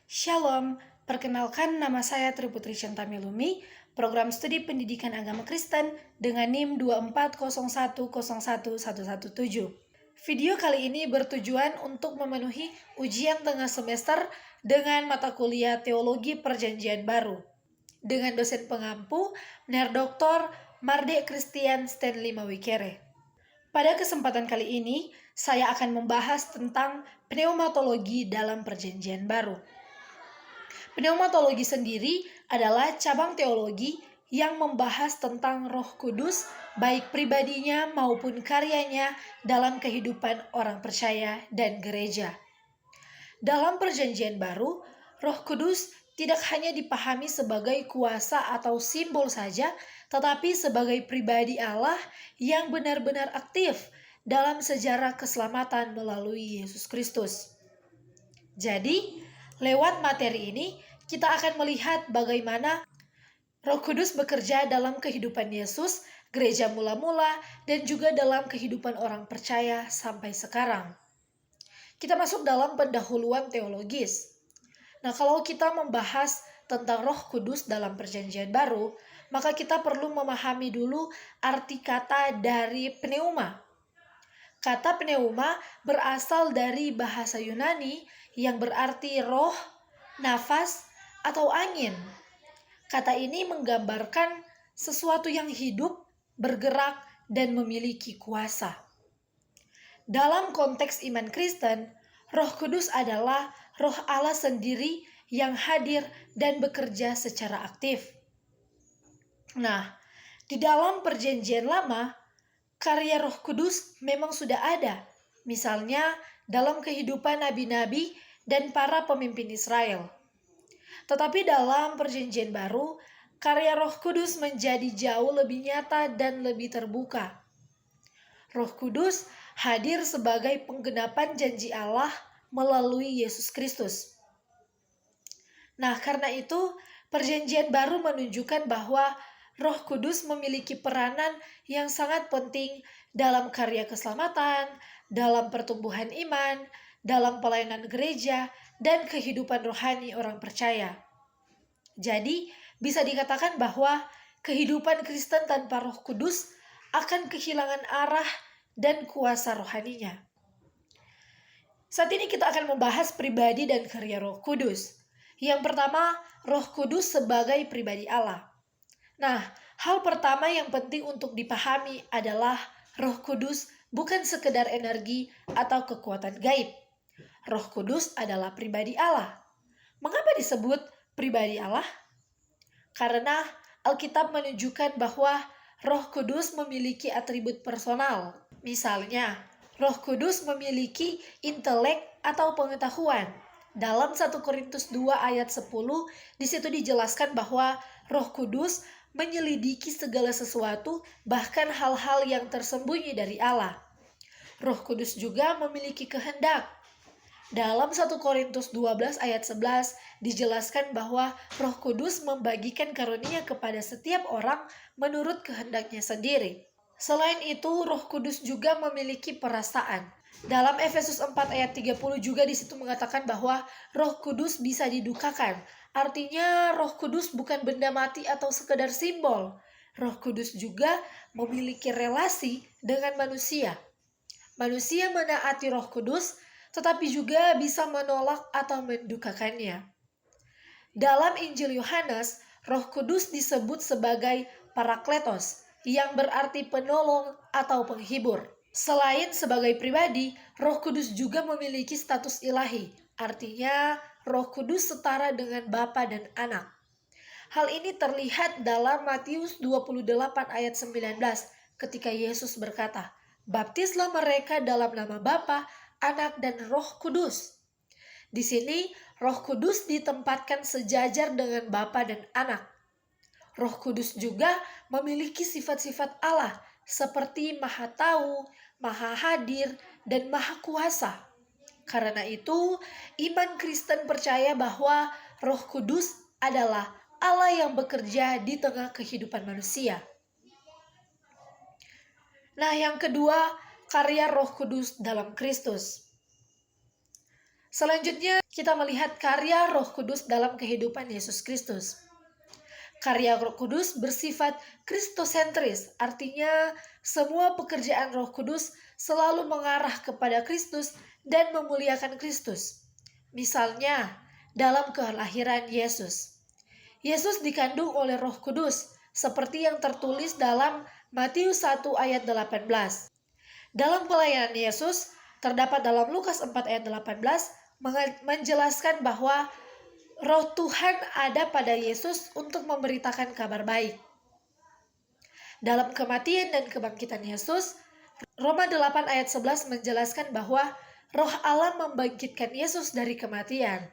Shalom, perkenalkan nama saya Triputri Shantamilumi, program studi pendidikan agama Kristen dengan NIM 240101117. Video kali ini bertujuan untuk memenuhi ujian tengah semester dengan mata kuliah Teologi Perjanjian Baru dengan dosen pengampu Ner Dr. Marde Christian Stanley Mawikere. Pada kesempatan kali ini, saya akan membahas tentang pneumatologi dalam Perjanjian Baru. Pneumatologi sendiri adalah cabang teologi yang membahas tentang Roh Kudus, baik pribadinya maupun karyanya dalam kehidupan orang percaya dan gereja. Dalam Perjanjian Baru, Roh Kudus tidak hanya dipahami sebagai kuasa atau simbol saja, tetapi sebagai pribadi Allah yang benar-benar aktif dalam sejarah keselamatan melalui Yesus Kristus. Jadi, lewat materi ini, kita akan melihat bagaimana Roh Kudus bekerja dalam kehidupan Yesus, gereja mula-mula, dan juga dalam kehidupan orang percaya sampai sekarang. Kita masuk dalam pendahuluan teologis. Nah, kalau kita membahas tentang Roh Kudus dalam Perjanjian Baru, maka kita perlu memahami dulu arti kata dari pneuma. Kata pneuma berasal dari bahasa Yunani yang berarti roh, nafas, atau angin. Kata ini menggambarkan sesuatu yang hidup, bergerak, dan memiliki kuasa. Dalam konteks iman Kristen, Roh Kudus adalah Roh Allah sendiri yang hadir dan bekerja secara aktif. Nah, di dalam Perjanjian Lama, karya Roh Kudus memang sudah ada, misalnya dalam kehidupan nabi-nabi dan para pemimpin Israel. Tetapi dalam Perjanjian Baru, karya Roh Kudus menjadi jauh lebih nyata dan lebih terbuka. Roh Kudus hadir sebagai penggenapan janji Allah melalui Yesus Kristus. Nah, karena itu Perjanjian Baru menunjukkan bahwa Roh Kudus memiliki peranan yang sangat penting dalam karya keselamatan, dalam pertumbuhan iman, dalam pelayanan gereja, dan kehidupan rohani orang percaya. Jadi, bisa dikatakan bahwa kehidupan Kristen tanpa Roh Kudus akan kehilangan arah dan kuasa rohaninya. Saat ini kita akan membahas pribadi dan karya Roh Kudus. Yang pertama, Roh Kudus sebagai pribadi Allah. Nah, hal pertama yang penting untuk dipahami adalah Roh Kudus bukan sekedar energi atau kekuatan gaib. Roh Kudus adalah pribadi Allah. Mengapa disebut pribadi Allah? Karena Alkitab menunjukkan bahwa Roh Kudus memiliki atribut personal. Misalnya, Roh Kudus memiliki intelek atau pengetahuan. Dalam 1 Korintus 2 ayat 10, di situ dijelaskan bahwa Roh Kudus menyelidiki segala sesuatu, bahkan hal-hal yang tersembunyi dari Allah. Roh Kudus juga memiliki kehendak. Dalam 1 Korintus 12 ayat 11 dijelaskan bahwa Roh Kudus membagikan karunia kepada setiap orang menurut kehendaknya sendiri. Selain itu, Roh Kudus juga memiliki perasaan. Dalam Efesus 4 ayat 30 juga di situ mengatakan bahwa Roh Kudus bisa didukakan. Artinya Roh Kudus bukan benda mati atau sekedar simbol. Roh Kudus juga memiliki relasi dengan manusia. Manusia menaati Roh Kudus, tetapi juga bisa menolak atau mendukakannya. Dalam Injil Yohanes, Roh Kudus disebut sebagai Parakletos, yang berarti penolong atau penghibur. Selain sebagai pribadi, Roh Kudus juga memiliki status ilahi. Artinya, Roh Kudus setara dengan Bapa dan Anak. Hal ini terlihat dalam Matius 28 ayat 19 ketika Yesus berkata, "Baptislah mereka dalam nama Bapa, Anak, dan Roh Kudus." Di sini, Roh Kudus ditempatkan sejajar dengan Bapa dan Anak. Roh Kudus juga memiliki sifat-sifat Allah seperti Maha Tahu, Maha Hadir, dan Maha Kuasa. Karena itu, iman Kristen percaya bahwa Roh Kudus adalah Allah yang bekerja di tengah kehidupan manusia. Nah, yang kedua, karya Roh Kudus dalam Kristus. Selanjutnya, kita melihat karya Roh Kudus dalam kehidupan Yesus Kristus. Karya Roh Kudus bersifat kristosentris, artinya semua pekerjaan Roh Kudus selalu mengarah kepada Kristus dan memuliakan Kristus. Misalnya, dalam kelahiran Yesus. Yesus dikandung oleh Roh Kudus, seperti yang tertulis dalam Matius 1 ayat 18. Dalam pelayanan Yesus, terdapat dalam Lukas 4 ayat 18, menjelaskan bahwa Roh Tuhan ada pada Yesus untuk memberitakan kabar baik. Dalam kematian dan kebangkitan Yesus, Roma 8 ayat 11 menjelaskan bahwa Roh Allah membangkitkan Yesus dari kematian.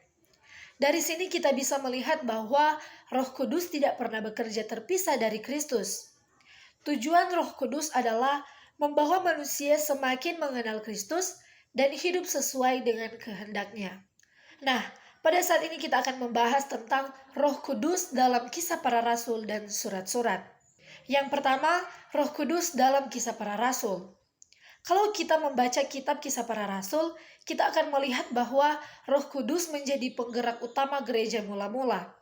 Dari sini kita bisa melihat bahwa Roh Kudus tidak pernah bekerja terpisah dari Kristus. Tujuan Roh Kudus adalah membawa manusia semakin mengenal Kristus dan hidup sesuai dengan kehendaknya. Nah, pada saat ini kita akan membahas tentang Roh Kudus dalam Kisah Para Rasul dan surat-surat. Yang pertama, Roh Kudus dalam Kisah Para Rasul. Kalau kita membaca kitab Kisah Para Rasul, kita akan melihat bahwa Roh Kudus menjadi penggerak utama gereja mula-mula.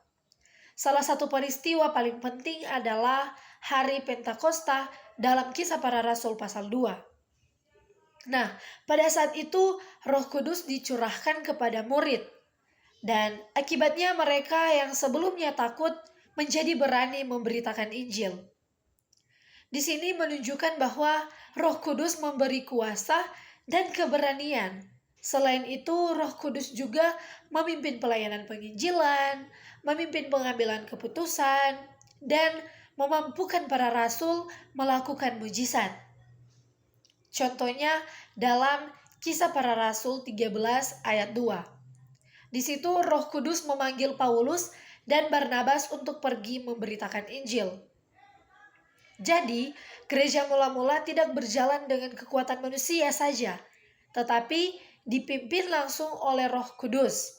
Salah satu peristiwa paling penting adalah Hari Pentakosta dalam Kisah Para Rasul pasal 2. Nah, pada saat itu Roh Kudus dicurahkan kepada murid. Dan akibatnya mereka yang sebelumnya takut menjadi berani memberitakan Injil. Di sini menunjukkan bahwa Roh Kudus memberi kuasa dan keberanian. Selain itu, Roh Kudus juga memimpin pelayanan penginjilan, memimpin pengambilan keputusan, dan memampukan para rasul melakukan mujizat. Contohnya dalam Kisah Para Rasul 13 ayat 2. Di situ Roh Kudus memanggil Paulus dan Barnabas untuk pergi memberitakan Injil. Jadi, gereja mula-mula tidak berjalan dengan kekuatan manusia saja, tetapi dipimpin langsung oleh Roh Kudus.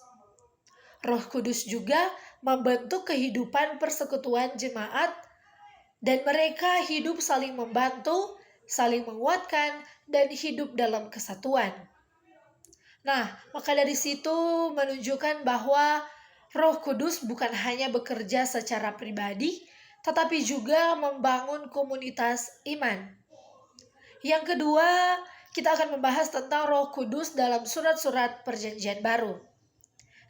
Roh Kudus juga membentuk kehidupan persekutuan jemaat dan mereka hidup saling membantu, saling menguatkan, dan hidup dalam kesatuan. Nah, maka dari situ menunjukkan bahwa Roh Kudus bukan hanya bekerja secara pribadi, tetapi juga membangun komunitas iman. Yang kedua, kita akan membahas tentang Roh Kudus dalam surat-surat Perjanjian Baru.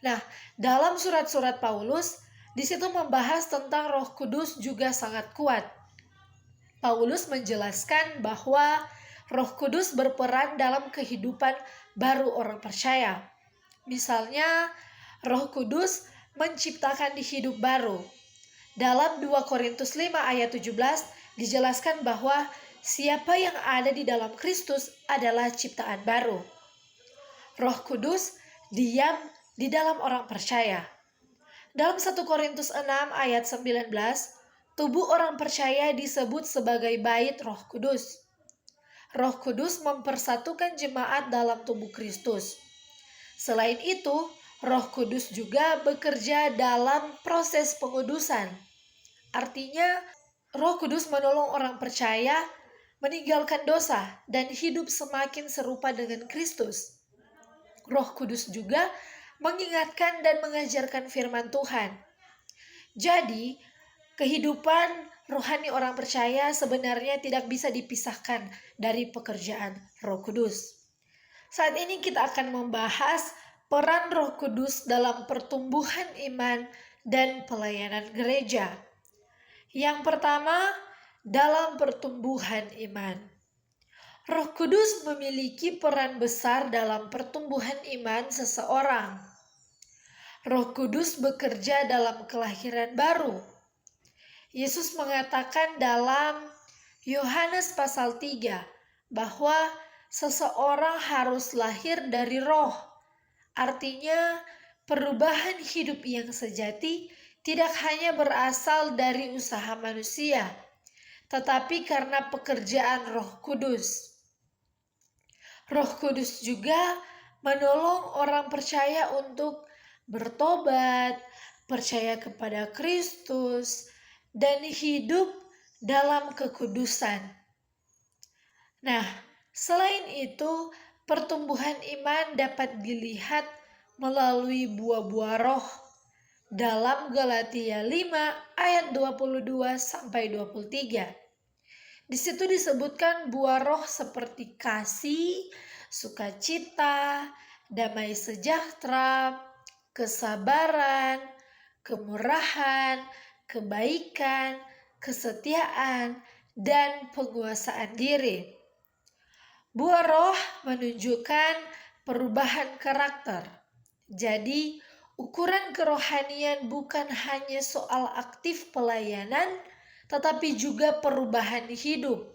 Nah, dalam surat-surat Paulus, di situ membahas tentang Roh Kudus juga sangat kuat. Paulus menjelaskan bahwa Roh Kudus berperan dalam kehidupan baru orang percaya. Misalnya, Roh Kudus menciptakan hidup baru. Dalam 2 Korintus 5 ayat 17 dijelaskan bahwa siapa yang ada di dalam Kristus adalah ciptaan baru. Roh Kudus diam di dalam orang percaya. Dalam 1 Korintus 6 ayat 19, tubuh orang percaya disebut sebagai bait Roh Kudus. Roh Kudus mempersatukan jemaat dalam tubuh Kristus. Selain itu, Roh Kudus juga bekerja dalam proses pengudusan. Artinya, Roh Kudus menolong orang percaya meninggalkan dosa dan hidup semakin serupa dengan Kristus. Roh Kudus juga mengingatkan dan mengajarkan firman Tuhan. Jadi, kehidupan rohani orang percaya sebenarnya tidak bisa dipisahkan dari pekerjaan Roh Kudus. Saat ini kita akan membahas peran Roh Kudus dalam pertumbuhan iman dan pelayanan gereja. Yang pertama, dalam pertumbuhan iman. Roh Kudus memiliki peran besar dalam pertumbuhan iman seseorang. Roh Kudus bekerja dalam kelahiran baru. Yesus mengatakan dalam Yohanes pasal 3 bahwa seseorang harus lahir dari roh. Artinya perubahan hidup yang sejati tidak hanya berasal dari usaha manusia, tetapi karena pekerjaan Roh Kudus. Roh Kudus juga menolong orang percaya untuk bertobat, percaya kepada Kristus, dan hidup dalam kekudusan. Nah, selain itu, pertumbuhan iman dapat dilihat melalui buah-buah roh dalam Galatia 5 ayat 22 sampai 23. Di situ disebutkan buah roh seperti kasih, sukacita, damai sejahtera, kesabaran, kemurahan, kebaikan, kesetiaan, dan penguasaan diri. Buah roh menunjukkan perubahan karakter. Jadi, ukuran kerohanian bukan hanya soal aktif pelayanan, tetapi juga perubahan hidup.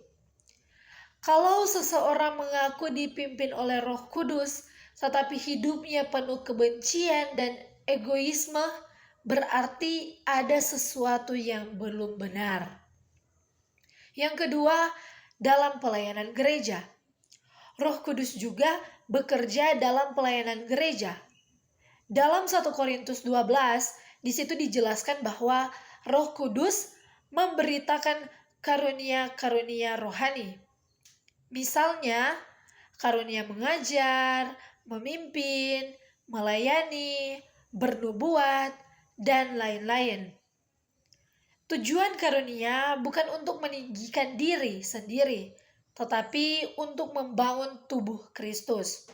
Kalau seseorang mengaku dipimpin oleh Roh Kudus, tetapi hidupnya penuh kebencian dan egoisme, berarti ada sesuatu yang belum benar. Yang kedua, dalam pelayanan gereja. Roh Kudus juga bekerja dalam pelayanan gereja. Dalam 1 Korintus 12, di situ dijelaskan bahwa Roh Kudus memberitakan karunia-karunia rohani. Misalnya, karunia mengajar, memimpin, melayani, bernubuat, dan lain-lain. Tujuan karunia bukan untuk meninggikan diri sendiri, tetapi untuk membangun tubuh Kristus.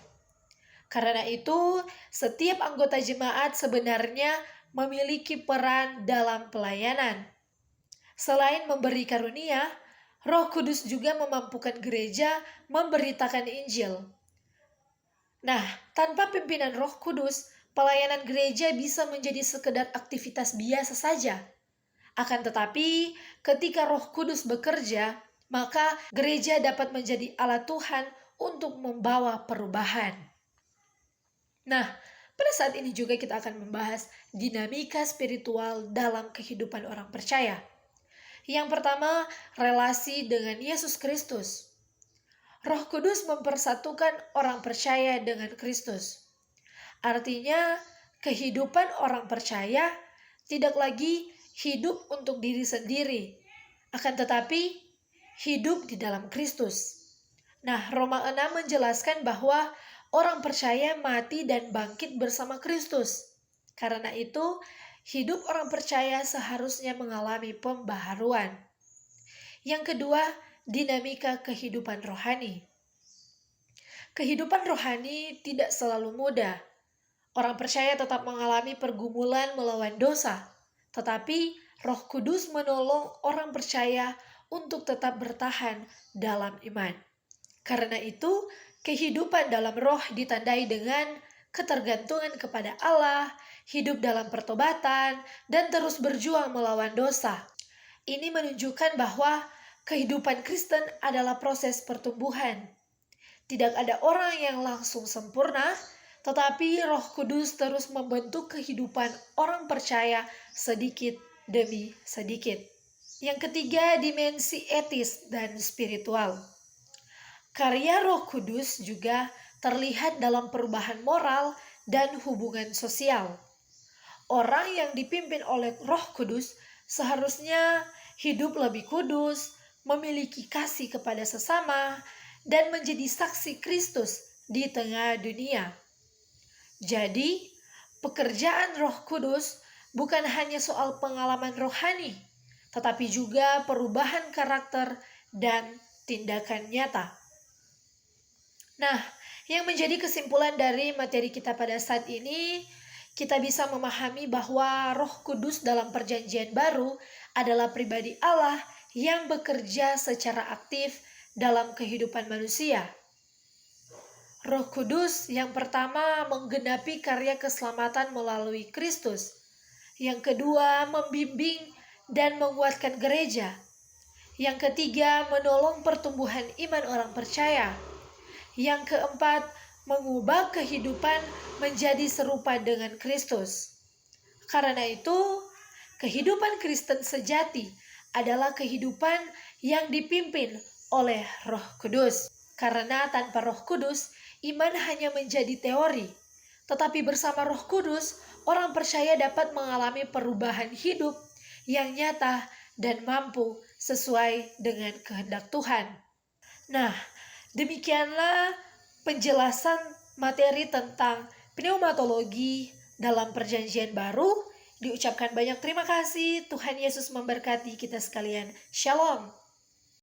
Karena itu, setiap anggota jemaat sebenarnya memiliki peran dalam pelayanan. Selain memberi karunia, Roh Kudus juga memampukan gereja memberitakan Injil. Nah, tanpa pimpinan Roh Kudus, pelayanan gereja bisa menjadi sekedar aktivitas biasa saja. Akan tetapi, ketika Roh Kudus bekerja, maka gereja dapat menjadi alat Tuhan untuk membawa perubahan. Nah, pada saat ini juga kita akan membahas dinamika spiritual dalam kehidupan orang percaya. Yang pertama, relasi dengan Yesus Kristus. Roh Kudus mempersatukan orang percaya dengan Kristus. Artinya, kehidupan orang percaya tidak lagi hidup untuk diri sendiri, akan tetapi hidup di dalam Kristus. Nah, Roma 6 menjelaskan bahwa orang percaya mati dan bangkit bersama Kristus. Karena itu, hidup orang percaya seharusnya mengalami pembaharuan. Yang kedua, dinamika kehidupan rohani. Kehidupan rohani tidak selalu mudah. Orang percaya tetap mengalami pergumulan melawan dosa, tetapi Roh Kudus menolong orang percaya untuk tetap bertahan dalam iman. Karena itu, kehidupan dalam roh ditandai dengan ketergantungan kepada Allah, hidup dalam pertobatan, dan terus berjuang melawan dosa. Ini menunjukkan bahwa kehidupan Kristen adalah proses pertumbuhan. Tidak ada orang yang langsung sempurna, tetapi Roh Kudus terus membentuk kehidupan orang percaya sedikit demi sedikit. Yang ketiga, dimensi etis dan spiritual. Karya Roh Kudus juga terlihat dalam perubahan moral dan hubungan sosial. Orang yang dipimpin oleh Roh Kudus seharusnya hidup lebih kudus, memiliki kasih kepada sesama, dan menjadi saksi Kristus di tengah dunia. Jadi, pekerjaan Roh Kudus bukan hanya soal pengalaman rohani, tetapi juga perubahan karakter dan tindakan nyata. Nah, yang menjadi kesimpulan dari materi kita pada saat ini, kita bisa memahami bahwa Roh Kudus dalam Perjanjian Baru adalah pribadi Allah yang bekerja secara aktif dalam kehidupan manusia. Roh Kudus yang pertama menggenapi karya keselamatan melalui Kristus. Yang kedua, membimbing dan menguatkan gereja. Yang ketiga, menolong pertumbuhan iman orang percaya. Yang keempat, mengubah kehidupan menjadi serupa dengan Kristus. Karena itu, kehidupan Kristen sejati adalah kehidupan yang dipimpin oleh Roh Kudus. Karena tanpa Roh Kudus, iman hanya menjadi teori. Tetapi bersama Roh Kudus, orang percaya dapat mengalami perubahan hidup yang nyata dan mampu sesuai dengan kehendak Tuhan. Nah, demikianlah penjelasan materi tentang pneumatologi dalam Perjanjian Baru. Diucapkan banyak terima kasih. Tuhan Yesus memberkati kita sekalian. Shalom.